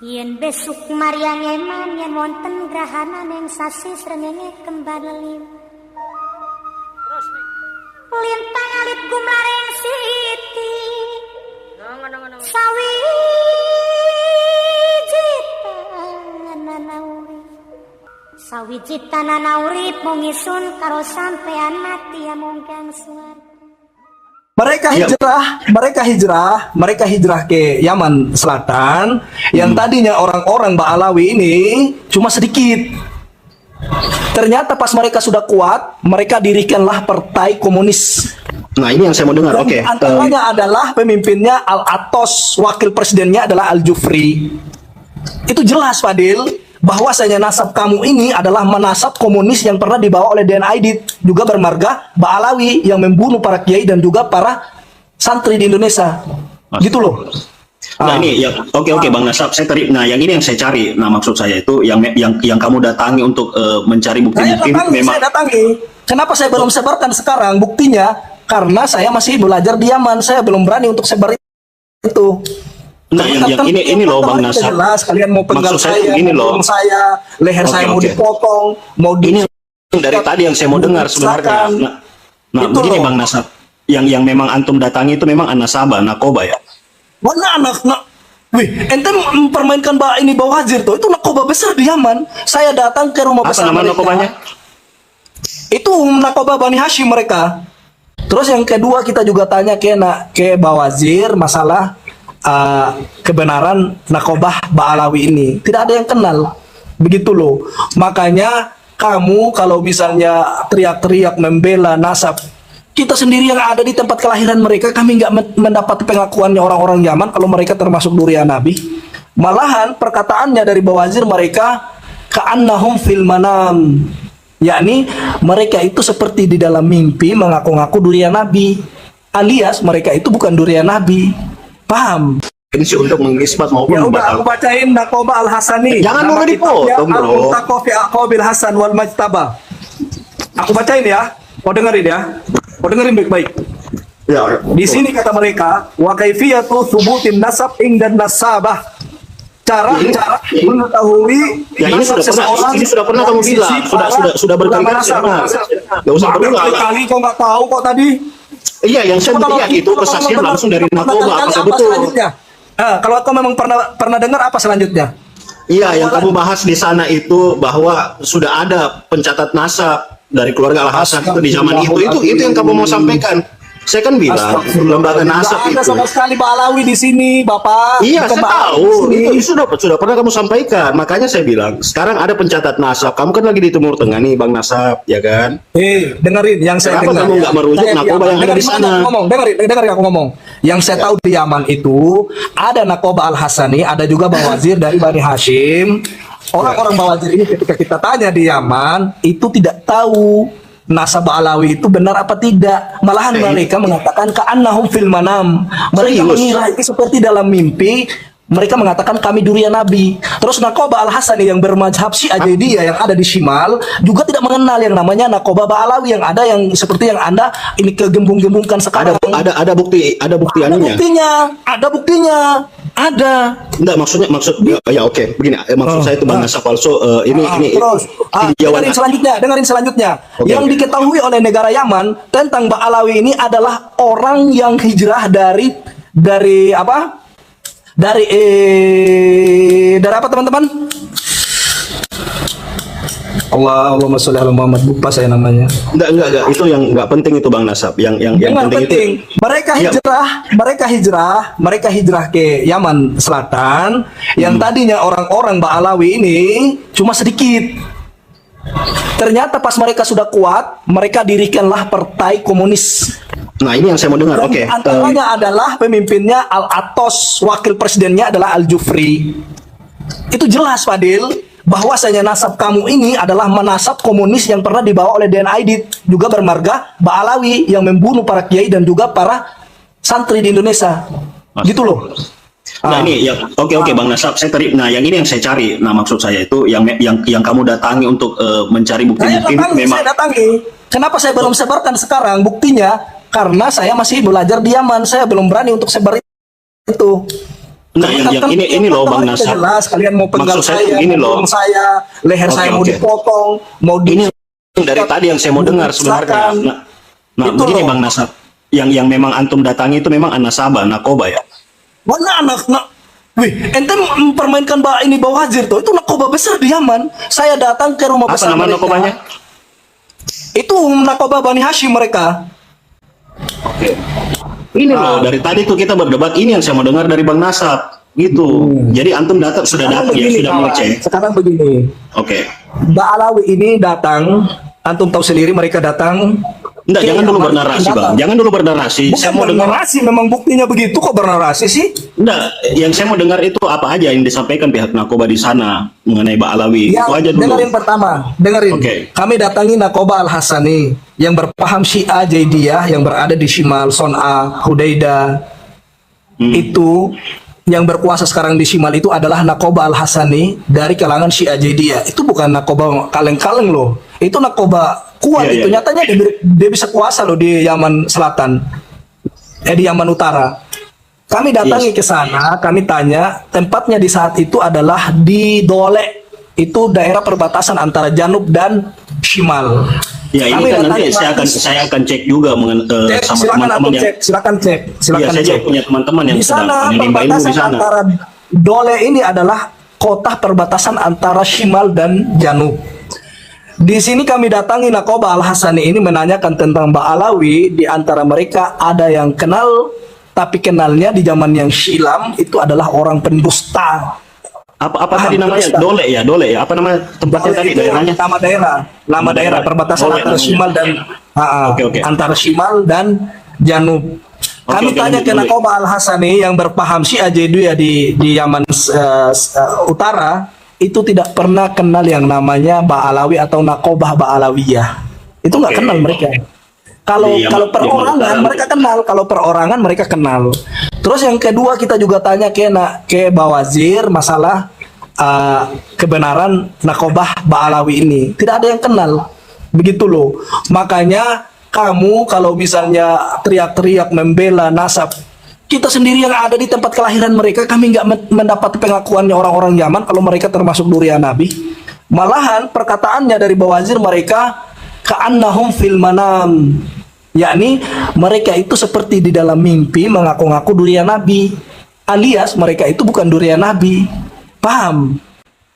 Yen besuk Maryang eman yen wonten grahana ning sasi srengenge kembar leliw. Terus nih. Lintang alit gumlareng siti. Ngono. Sawiji tanana urip mung isun karo sampean mati amung kang suwarga. Mereka hijrah ke Yaman Selatan. Yang tadinya orang-orang Ba'alawi ini cuma sedikit. Ternyata pas mereka sudah kuat, mereka dirikanlah partai komunis. Nah, ini yang saya mau dengar. Oke. Antaranya adalah pemimpinnya Al-Atos, wakil presidennya adalah Al-Jufri. Itu jelas, Fadil, bahwasanya nasab kamu ini adalah menasab komunis yang pernah dibawa oleh DNA Aidit, juga bermarga Ba'alawi yang membunuh para kiai dan juga para santri di Indonesia. Gitu loh. Nah, ini ya oke Bang Nasab, saya tadi yang ini yang saya cari. Nah, maksud saya itu yang kamu datangi untuk mencari bukti-bukti memang Saya datangi. Kenapa saya belum sebarkan sekarang? Buktinya karena saya masih belajar di Yaman, saya belum berani untuk sebar itu. Nah, yang ini loh Bang Nasab. Jelas kalian mau penggal Maksud saya begini loh. Saya, leher saya mau dipotong, mau ini dari tadi yang saya mau dengar sebenarnya. Nah, begini loh. Bang Nasab. Yang memang antum datangi itu memang An-Nasabah, Nakoba ya. Mana wih, ente mempermainkan Bawazir tuh, itu Nakoba besar di Yaman. Saya datang ke rumah besar. Apa nama Nakobanya? Itu Nakoba Bani Hashim mereka. Terus yang kedua kita juga tanya ke Bawazir masalah kebenaran Nakobah Ba'alawi ini. Tidak ada yang kenal. Begitu loh. Makanya kamu kalau misalnya teriak-teriak membela nasab kita sendiri yang ada di tempat kelahiran mereka, kami nggak mendapat pengakuannya orang-orang Yaman kalau mereka termasuk durian Nabi. Malahan perkataannya dari Bawazir mereka ka'annahum fil manam, yakni mereka itu seperti di dalam mimpi mengaku-ngaku durian Nabi, alias mereka itu bukan durian Nabi. Paham? Ini sih untuk mengisbat maupun ya udah aku bacain Nakoba Al-Hasani. Jangan mau dipotong, bro. Al-Qabil Hasan wal Majtaba. Aku bacain ya. Mau dengerin ya. Mau dengerin baik-baik. Ya. Di sini kata mereka, wa kaifiyatu thubutin nasab dan nasabah. Cara mengetahui ya ini sudah pernah kamu bilang, sudah berkali-kali. Enggak usah berulang. Berkali kok nggak tahu kok tadi. Iya, yang saya lihat itu kesaksian langsung dari Nakoba. Apa betul? Kalau kau memang pernah dengar, apa selanjutnya? Iya, yang kamu bahas di sana itu bahwa sudah ada pencatat nasab dari keluarga Al-Hasan itu di zaman itu yang kamu mau sampaikan. Saya kan bilang lembaga nasab itu. Ada sama sekali Ba'alawi di sini, Bapak. Iya, saya tahu. Itu sudah pernah kamu sampaikan. Makanya saya bilang, sekarang ada pencatat nasab. Kamu kan lagi di Timur Tengah nih, Bang Nasab, ya kan? Dengerin yang saya dengar. Kenapa kamu nggak merujuk Nakoba yang ada di sana? Dengerin aku ngomong. Yang saya tahu di Yaman itu ada Nakoba Al-Hasani, ada juga Bawazir dari Bani Hashim. Orang-orang Bawazir ini ketika kita tanya di Yaman itu tidak tahu nasab Ba'alawi itu benar apa tidak. Malahan mereka mengatakan ka'annahum fil manam. Mereka mengira itu seperti dalam mimpi. Mereka mengatakan kami durian Nabi. Terus Nakoba Al-Hasani yang bermazhab Syiah yang ada di Shimal juga tidak mengenal yang namanya Nakoba Ba'alawi yang ada yang seperti yang Anda ini kegembung-gembungkan sekarang. Ada bukti anunya. Ada buktinya. Ada. Enggak, maksud ya oke. Begini, maksud saya itu Bang Nasab also ini terus dengerin selanjutnya. Okay, yang diketahui oleh negara Yaman tentang Ba'alawi ini adalah orang yang hijrah dari apa? Dari apa teman-teman? Allahumma sholli ala Muhammad. Lupa saya namanya. Enggak. Itu yang enggak penting itu Bang Nasab. Yang penting itu mereka hijrah ke Yaman Selatan. Yang tadinya orang-orang Ba'alawi ini cuma sedikit. Ternyata pas mereka sudah kuat, mereka dirikanlah partai komunis. Nah, ini yang saya mau dengar. Oke. Antaranya adalah pemimpinnya Al-Atos, wakil presidennya adalah Al-Jufri. Itu jelas, Fadil, bahwasanya nasab kamu ini adalah menasab komunis yang pernah dibawa oleh DNA Aidit, juga bermarga Ba'alawi yang membunuh para kiai dan juga para santri di Indonesia. Gitu loh. Nah, ini ya oke Bang Nasab, saya tadi yang ini yang saya cari. Nah, maksud saya itu yang kamu datangi untuk mencari bukti-bukti memang saya datangi. Kenapa saya belum sebarkan sekarang? Buktinya karena saya masih belajar di Yaman, saya belum berani untuk sebar itu. Enggak, yang ini loh Bang Pertama kita Nasab. jelas kalian mau penggal Maksud saya saya, gini mau loh. bunuh saya, leher Oke, saya mau oke. dipotong, mau Ini yang dari tadi yang saya mau dengar sebenarnya. Silakan. Nah, Itu begini loh. Bang Nasab. Yang memang antum datangi itu memang nasabah, narkoba ya. Mana anak nak? Wih, ente mempermainkan ini Bawazir tuh, itu narkoba besar di Yaman. Saya datang ke rumah Apa besar nama mereka. narkobanya? Itu narkoba Bani Hashim mereka. Oke. Ini loh, dari tadi tuh kita berdebat, ini yang saya mau dengar dari Bang Nasab. Gitu. Jadi antum datang sudah datang ya, sudah kawan. mengecek. Sekarang begini, Oke. Mbak Alawi ini datang, antum tahu sendiri mereka datang. Enggak, jangan dulu Yaman, bernarasi, datang. Bang. Jangan dulu bernarasi. Bukan Saya mau dengar. bernarasi, memang buktinya begitu kok bernarasi sih. Enggak, yang saya mau dengar itu apa aja yang disampaikan pihak narkoba di sana mengenai Mbak Alawi. Ya, Itu aja dulu. dengerin pertama, dengerin. Oke. Kami datangi Nakoba Al-Hasani yang berpaham Syiah Jaidiyah yang berada di Shimal, Son'a, Hudaida. Itu yang berkuasa sekarang di Shimal itu adalah Nakoba Al-Hasani dari kalangan Syiah Jaidiyah. Itu bukan Nakoba kaleng-kaleng loh. Itu Nakoba kuat Iya, itu. iya. Nyatanya dia bisa kuasa loh di Yaman Selatan. Di Yaman Utara. Kami datangi ke sana, kami tanya, tempatnya di saat itu adalah di Dole. Itu daerah perbatasan antara Janub dan Shimal. Ya, ini Kami kan nanti datangi saya akan cek juga cek, sama silakan teman-teman antum yang cek, silakan cek, Iya, silakan saya cek. juga punya teman-teman yang Di sedang sana menimba ilmu di perbatasan sana. antara Dole ini adalah kota perbatasan antara Shimal dan Janub. Di sini kami datangi Nakoba Al-Hasani ini menanyakan tentang Mbak Alawi. Di antara mereka ada yang kenal, tapi kenalnya di zaman yang silam itu adalah orang pendusta. Apa tadi namanya? Ustaz. Dole ya. Apa nama tempatnya tadi Itu daerahnya? nama daerah perbatasan Dole antara namanya. Shimal dan Oke. antara Shimal dan Janub. Kami Oke, tanya lanjut, ke Dole. Nakoba Al-Hasani yang berpaham Syiah Jaidiyah di Yaman Utara, itu tidak pernah kenal yang namanya Ba'alawi atau Nakobah Ba'alawiyah. Itu nggak Oke. kenal mereka. Kalau Di Yaman- kalau Yaman perorangan Utara. mereka kenal, kalau perorangan mereka kenal. Terus yang kedua kita juga tanya ke Bawazir masalah kebenaran Nakobah Ba'alawi ini. Tidak ada yang kenal. Begitu loh. Makanya kamu kalau misalnya teriak-teriak membela nasab, kita sendiri yang ada di tempat kelahiran mereka, kami nggak mendapat pengakuannya orang-orang Yaman kalau mereka termasuk durian Nabi. Malahan perkataannya dari Bawazir mereka ka'annahum fil manam, yakni mereka itu seperti di dalam mimpi mengaku-ngaku durian Nabi, alias mereka itu bukan durian Nabi. Paham?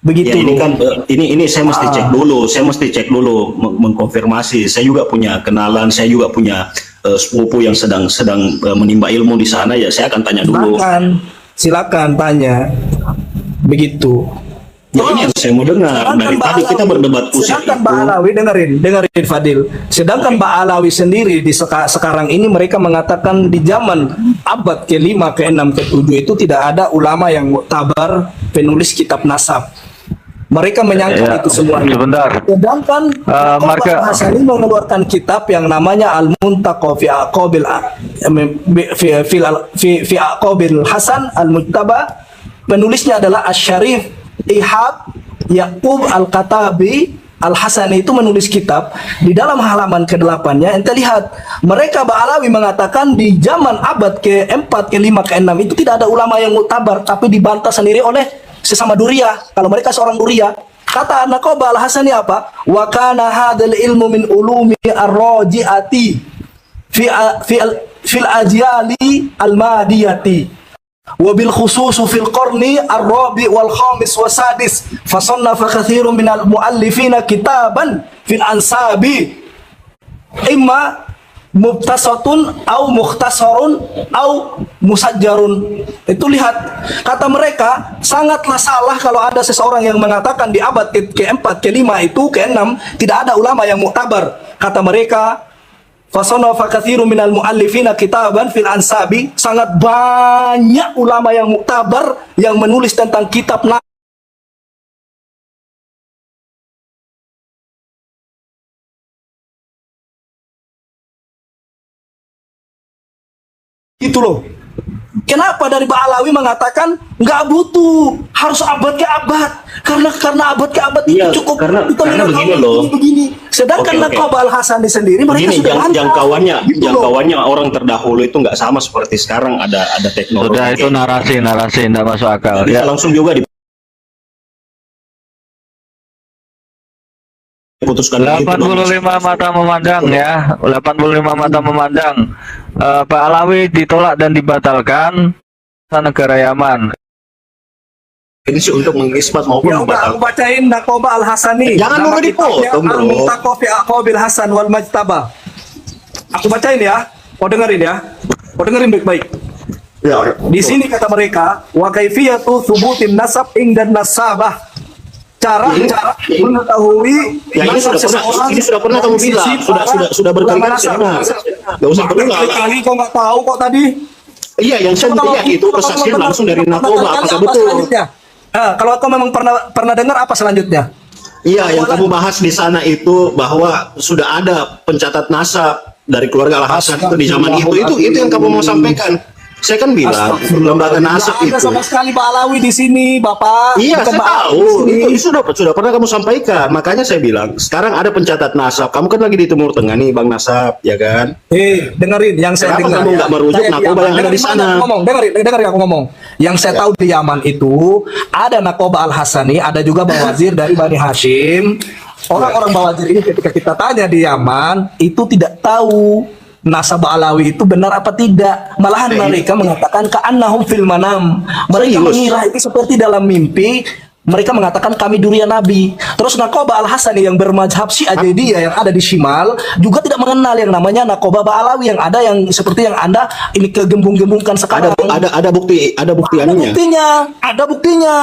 Begitu Ya, ini loh. kan ini saya mesti cek dulu. Saya mesti cek dulu mengkonfirmasi. Saya juga punya kenalan, saya juga punya sepupu yang sedang menimba ilmu di sana, ya saya akan tanya dulu. Silakan tanya. Begitu. Ya, ini yang saya mau dengar. Dari tadi kita berdebat pusing Sedangkan itu. Mbak Alawi, dengerin Fadil. Sedangkan Mbak Alawi sendiri di sekarang ini mereka mengatakan di zaman abad ke-5, ke-6, ke-7 itu tidak ada ulama yang muktabar penulis kitab nasab. Mereka menyangka Ya, itu semuanya. sebentar. Sedangkan Marka- Hasani mengeluarkan kitab yang namanya Al-Muntaqa fi Aqabil fi Aqabil Hasan Al-Mujtaba. Penulisnya adalah Asy-Syarif Ihab Yaqub Al-Katabi Al-Hasani. Itu menulis kitab. Di dalam halaman ke-8-nya ente lihat, mereka Ba'alawi mengatakan di zaman abad ke-4, ke-5, ke-6 itu tidak ada ulama yang muktabar, tapi dibantah sendiri oleh sesama duria. Kalau mereka seorang duria. Kata Nakoba Al-Hasani apa? Wa kana hadzal ilmu min ulumi ar-raji'ati fil ajyali al-madiyati. Wabil khususu fil qarni ar-rabi wal khamis wa sadis fasannafa katsirun minal muallifina kitaban fil ansabi imma mubtasatun au mukhtasarun au musajjarun. Itu lihat, kata mereka sangatlah salah kalau ada seseorang yang mengatakan di abad ke-4, ke-5 itu, ke-6 tidak ada ulama yang muktabar. Kata mereka fasanafa katsirun minal muallifina kitaban fil ansabi, sangat banyak ulama yang muktabar yang menulis tentang kitab itu loh. Kenapa dari Ba'alawi mengatakan nggak butuh, harus abad ke abad? Karena abad ke abad Iya, itu cukup. karena Kita begini loh. begini. Sedangkan Oke, oke. Naqoba Al-Hasani sendiri mereka Begini, sudah lancar. jangkauannya Gitu loh. jangkauannya orang terdahulu itu nggak sama seperti sekarang ada teknologi. Sudah itu narasi tidak masuk akal. Bisa Ya. langsung juga diputuskan begitu, Bang. 85 mata memandang ya, 85 mata memandang. Pak Alawi ditolak dan dibatalkan negara Yaman. Ini sih untuk mengisbat maupun Ya udah, aku membatalkan. bacain Naqoba Al-Hasani. Jangan Nama dulu kitabnya dipotong, bro. Al-Muntaqo fi Aqwabil Hasan wal Majtaba. Aku bacain ya. Kau dengerin ya. Kau dengerin baik-baik. Ya, Di sini kata mereka, wa kaifiyatu thubutin nasab dan nasabah. Cara mengetahui ya ini nasab sudah seseorang pernah kamu dari bilang, sisi para sudah berkali-kali ulama saya nasab. dengar. Nggak usah berulang. Berkali-kali kau nggak tahu kok tadi. Iya, yang saya lihat itu kesaksian langsung dari Naqoba, apakah betul? Kalau kau memang pernah dengar apa selanjutnya? Iya, yang kamu bahas di sana itu bahwa sudah ada pencatat nasab dari keluarga Al-Hasan itu di zaman itu yang kamu mau sampaikan. Saya kan bilang lembaga nasab Nggak ada itu. sama sekali Pak Alawi di sini, Bapak. Iya, Bukan saya Pak tahu. Alawi di sini. Itu sudah pernah kamu sampaikan. Makanya saya bilang, sekarang ada pencatat nasab. Kamu kan lagi di Timur Tengah nih, Bang Nasab, ya kan? Dengerin yang saya Kenapa dengar. kamu nggak merujuk Saya di Naqoba Yaman. yang ada di Dengerin sana? aku ngomong, dengerin aku ngomong. Yang saya tahu di Yaman itu ada Naqoba Al-Hasani, ada juga Bawazir dari Bani Hashim. Orang-orang Bawazir ini ketika kita tanya di Yaman itu tidak tahu nasab Alawi itu benar apa tidak. Malahan mereka mengatakan ka'annahum fil manam. Mereka Serius? mengira itu seperti dalam mimpi. Mereka mengatakan kami durian Nabi. Terus Naqoba Al-Hasani yang bermazhab Syiah Jaidiyah yang ada di Shimal juga tidak mengenal yang namanya Naqoba Ba'alawi yang ada yang seperti yang Anda ini kegembung-gembungkan sekarang. Ada bukti Ada anunya. buktinya.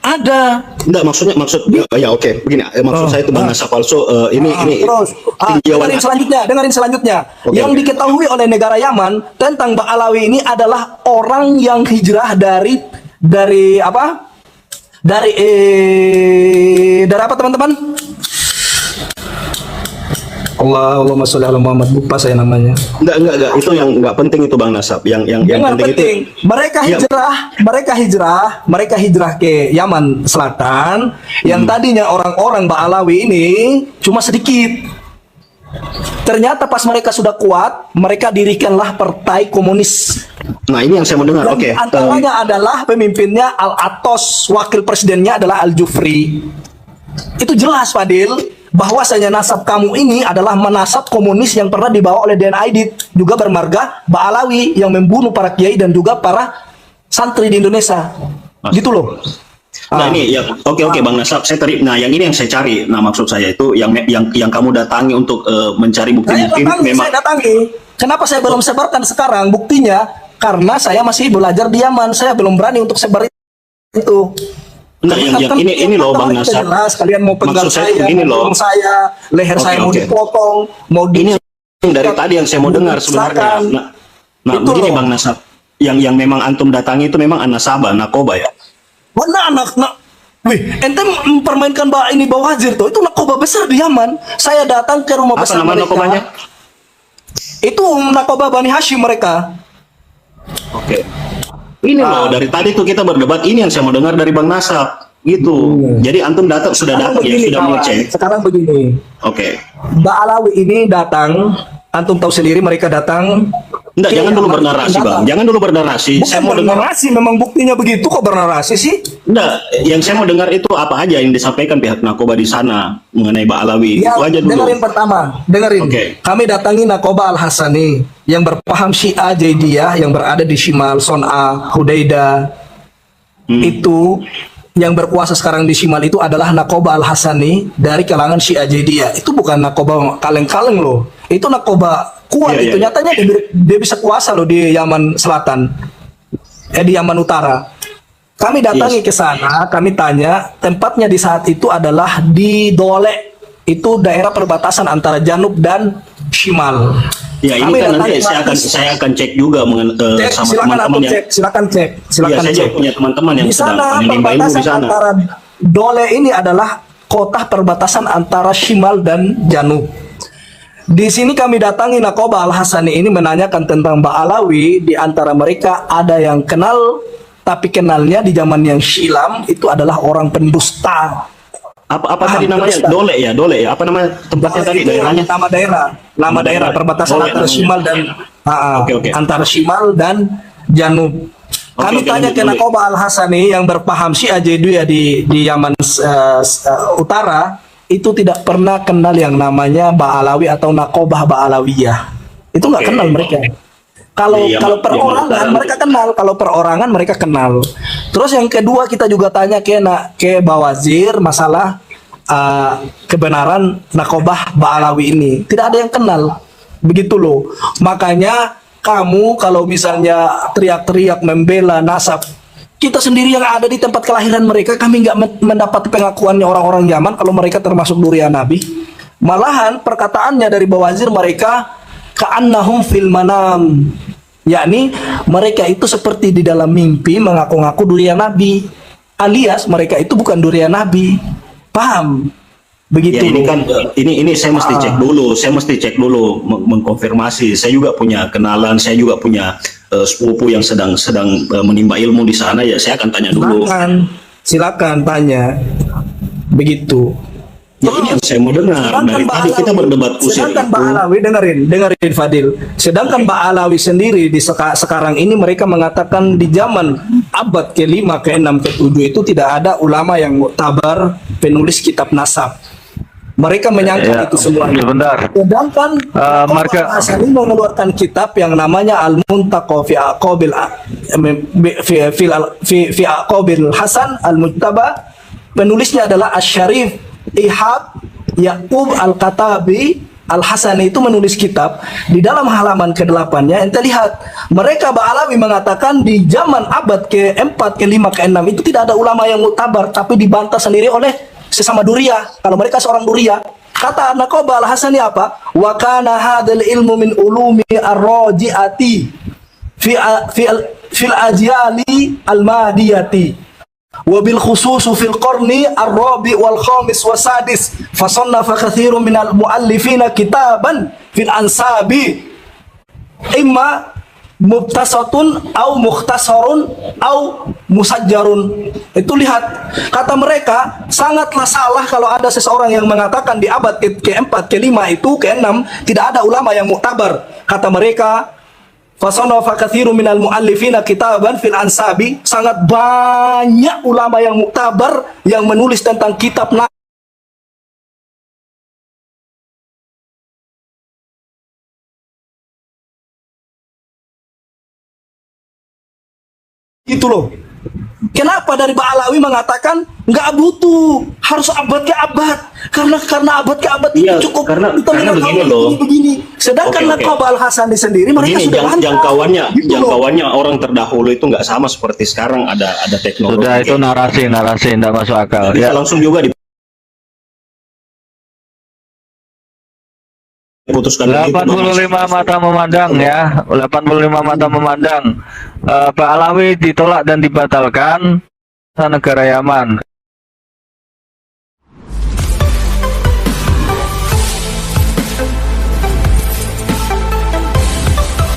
Ada. Enggak, maksud ya oke, begini, maksud saya itu Bang Nasab palsu ini Terus tinjauan dengerin selanjutnya. Oke, Yang oke. diketahui oleh negara Yaman tentang Ba'alawi ini adalah orang yang hijrah dari apa? Dari apa teman-teman? Allahumma sholli ala Muhammad. Lupa saya namanya. enggak, itu yang enggak penting itu Bang Nasab. Yang Yang penting, penting, itu mereka hijrah ke Yaman Selatan yang tadinya orang-orang Ba'alawi ini cuma sedikit. Ternyata pas mereka sudah kuat, mereka dirikanlah partai komunis. Nah, ini yang saya mau dengar. Dan Oke. antaranya adalah pemimpinnya Al-Atos, wakil presidennya adalah Al-Jufri. Itu jelas Fadil bahwasanya nasab kamu ini adalah menasab komunis yang pernah dibawa oleh DNA Aidit, juga bermarga Ba'alawi yang membunuh para kiai dan juga para santri di Indonesia. Gitu loh. Nah, ini yang oke Bang Nasab, saya tadi yang ini yang saya cari. Nah, maksud saya itu yang kamu datangi untuk mencari bukti-bukti memang Saya datangi. Kenapa saya belum sebarkan sekarang buktinya? Karena saya masih belajar di Yaman. Saya belum berani untuk sebar itu. enggak yang ini loh Bang Nasab. Jelas, kalian mau penggal Maksud saya saya, begini mau loh. potong saya, leher saya mau Oke. dipotong, mau di Ini yang dari tadi yang saya mau dengar sebenarnya. Nah, Itu begini loh. Bang Nasab. Yang memang antum datangi itu memang An-Nasabah, Naqoba ya. Mana anak wih, ente mempermainkan Bawazir tuh, itu Naqoba besar di Yaman. Saya datang ke rumah Apa besar nama mereka. Naqobanya? Itu Naqoba Bani Hashim mereka. Oke. Ini loh, dari tadi tuh kita berdebat, ini yang saya mau dengar dari Bang Nasab. Gitu. Jadi antum sudah datang ya, sudah kawan. mengecek. Sekarang begini. Oke. Ba'alawi ini datang, antum tahu sendiri mereka datang. Enggak, ke jangan dulu Yaman, bernarasi, datang. Bang. Jangan dulu bernarasi. Bukan Saya mau dengar. bernarasi, memang buktinya begitu kok bernarasi sih. Enggak, yang saya mau dengar itu apa aja yang disampaikan pihak Naqoba di sana mengenai Ba'alawi. Ya, Itu aja dulu. dengerin pertama, dengerin. Oke. Kami datangi Naqoba Al-Hasani yang berpaham Syiah Jaidiyah yang berada di Shimal, Son'a, Hudaida. Itu yang berkuasa sekarang di Shimal itu adalah Naqoba Al-Hasani dari kalangan Syiah Jaidiyah. Itu bukan Naqoba kaleng-kaleng loh. Itu Naqoba kuat Iya, itu. iya. Nyatanya dia bisa kuasa loh di Yaman Selatan. Di Yaman Utara. Kami datangi ke sana, kami tanya, tempatnya di saat itu adalah di Dole. Itu daerah perbatasan antara Janub dan Shimal. Ya, ini Kami kan nanti datangi saya akan cek juga Cek, sama silakan teman-teman aku yang cek, silakan cek, Iya, silakan saya cek. juga punya teman-teman yang Di sedang sana menimba ilmu perbatasan di sana. antara Dole ini adalah kota perbatasan antara Shimal dan Janub. Di sini kami datangi Nakoba Al-Hasani ini menanyakan tentang Ba'alawi. Di antara mereka ada yang kenal, tapi kenalnya di zaman yang silam itu adalah orang pendusta. Apa tadi namanya? pendusta. Dole ya. Apa nama tempatnya tadi Itu daerahnya? nama daerah perbatasan Dole antara namanya. Shimal dan Oke. antara Shimal dan Janub. Kami Oke, tanya lanjut ke dulu. Nakoba Al-Hasani yang berpaham Syiah Jaidiyah di Yaman Utara, itu tidak pernah kenal yang namanya Ba'alawi atau Nakobah Ba'alawiyah. Itu nggak Oke. kenal mereka. Kalau Di Yaman- kalau Yaman perorangan Utara. mereka kenal, kalau perorangan mereka kenal. Terus yang kedua kita juga tanya ke Bawazir masalah kebenaran Nakobah Ba'alawi ini. Tidak ada yang kenal. Begitu loh. Makanya kamu kalau misalnya teriak-teriak membela nasab kita sendiri yang ada di tempat kelahiran mereka, kami nggak mendapat pengakuannya orang-orang Yaman kalau mereka termasuk durian Nabi. Malahan perkataannya dari Bawazir mereka ka'annahum fil manam, yakni mereka itu seperti di dalam mimpi mengaku-ngaku durian Nabi, alias mereka itu bukan durian Nabi. Paham? Ya Begitu. ini loh. kan ini saya mesti cek dulu, mengkonfirmasi. Saya juga punya kenalan, saya juga punya sepupu yang sedang menimba ilmu di sana, ya saya akan tanya dulu. Silakan tanya. Begitu. Ya, ini yang saya mau dengar. Dari tadi kita berdebat kusir Sedangkan itu. Ba'alawi, dengerin Fadil. Sedangkan Ba'alawi sendiri di sekarang ini mereka mengatakan di zaman abad ke-5, ke-6, ke-7 itu tidak ada ulama yang muktabar penulis kitab nasab. Mereka menyangka Ya, itu semuanya. sebentar. Sedangkan Marka- Asani mengeluarkan kitab yang namanya Al-Muntaqa fi Aqabil fi Aqabil Hasan Al-Mujtaba. Penulisnya adalah Asy-Syarif Ihab Yaqub Al-Katabi Al-Hasani. Itu menulis kitab. Di dalam halaman ke-8-nya ente lihat, mereka Ba'alawi mengatakan di zaman abad ke-4, ke-5, ke-6 itu tidak ada ulama yang muktabar, tapi dibantah sendiri oleh sesama Duriyah. Kalau mereka seorang Duriyah, kata Nakoba Al-Hasani apa? Wa kana hadzal ilmu min ulumi ar-raji'ati fil ajyali al-madiyati wa bil khusus fil qarni ar-rabi wal khamis wa sadis fa sannafa katsirun min al-muallifina kitaban fil ansabi imma mubtasatun au mukhtasarun au musajjarun. Itu lihat, kata mereka sangatlah salah kalau ada seseorang yang mengatakan di abad ke-4, ke-5 itu, ke-6 tidak ada ulama yang muktabar. Kata mereka fasanafa katsirun minal muallifina kitaban fil ansabi, sangat banyak ulama yang muktabar yang menulis tentang kitab gitu loh. Kenapa dari Ba'alawi mengatakan nggak butuh, harus abad ke abad, karena abad ke abad Iya, itu cukup karena kita begini mengetahui loh. begini. Sedangkan Oke. Nakoba Al-Hasani sendiri mereka Begini, sudah bantah. Gitu loh. jangkauannya orang terdahulu itu nggak sama seperti sekarang, ada teknologi. Sudah, itu narasi tidak masuk akal. Bisa Ya. langsung juga diputuskan begitu, 85 mata memandang ya, 85 mata memandang. Ba'alawi ditolak dan dibatalkan negara Yaman.